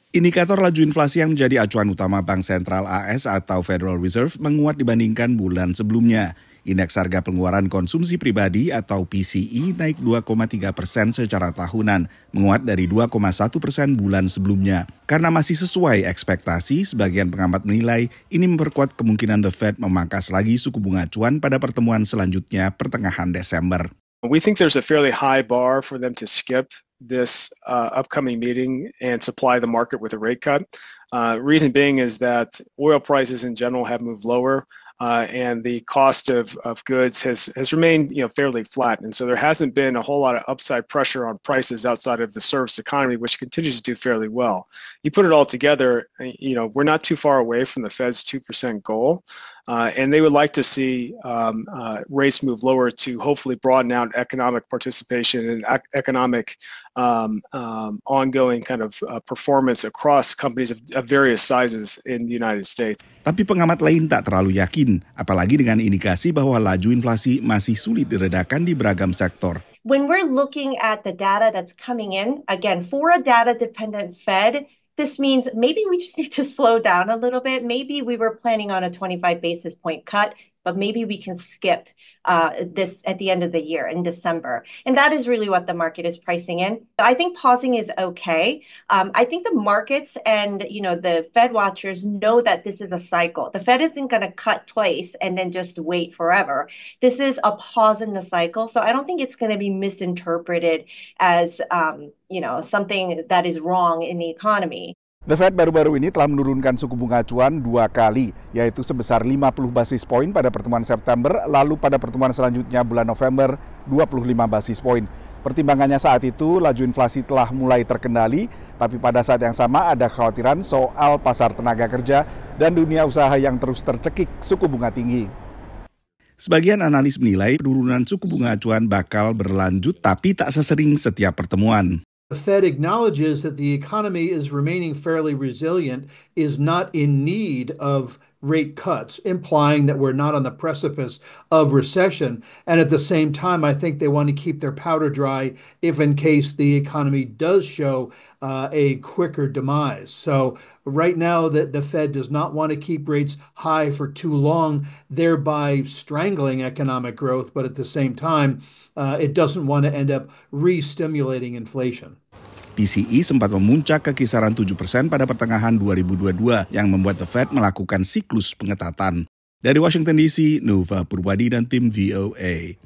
Indikator laju inflasi yang menjadi acuan utama Bank Sentral AS atau Federal Reserve menguat dibandingkan bulan sebelumnya. Indeks harga pengeluaran konsumsi pribadi atau PCE naik 2,3% secara tahunan, menguat dari 2,1% bulan sebelumnya. Karena masih sesuai ekspektasi, sebagian pengamat menilai ini memperkuat kemungkinan The Fed memangkas lagi suku bunga acuan pada pertemuan selanjutnya pertengahan Desember. We think there's a fairly high bar for them to skip this upcoming meeting and supply the market with a rate cut. Reason being is that oil prices in general have moved lower, and the cost of goods has remained fairly flat, and so there hasn't been a whole lot of upside pressure on prices outside of the service economy, which continues to do fairly well. You put it all together, we're not too far away from the Fed's 2% goal. And they would like to see rates move lower to hopefully broaden out economic participation and economic ongoing kind of performance across companies of various sizes in the United States. Tapi pengamat lain tak terlalu yakin, apalagi dengan indikasi bahwa laju inflasi masih sulit diredakan di beragam sektor. When we're looking at the data that's coming in, again, for a data-dependent Fed, this means maybe we just need to slow down a little bit. Maybe we were planning on a 25 basis point cut, but maybe we can skip this at the end of the year in December. And that is really what the market is pricing in. I think pausing is okay. I think the markets and the Fed watchers know that this is a cycle. The Fed isn't going to cut twice and then just wait forever. This is a pause in the cycle. So I don't think it's going to be misinterpreted as something that is wrong in the economy. The Fed baru-baru ini telah menurunkan suku bunga acuan 2 kali, yaitu sebesar 50 basis poin pada pertemuan September, lalu pada pertemuan selanjutnya bulan November 25 basis poin. Pertimbangannya saat itu, laju inflasi telah mulai terkendali, tapi pada saat yang sama ada kekhawatiran soal pasar tenaga kerja dan dunia usaha yang terus tercekik suku bunga tinggi. Sebagian analis menilai penurunan suku bunga acuan bakal berlanjut tapi tak sesering setiap pertemuan. The Fed acknowledges that the economy is remaining fairly resilient, is not in need of rate cuts, implying that we're not on the precipice of recession. And at the same time, I think they want to keep their powder dry if in case the economy does show a quicker demise. So right now, the Fed does not want to keep rates high for too long, thereby strangling economic growth. But at the same time, it doesn't want to end up re-stimulating inflation. PCE sempat memuncak ke kisaran 7% pada pertengahan 2022 yang membuat The Fed melakukan siklus pengetatan. Dari Washington DC, Nova Purwadi dan tim VOA.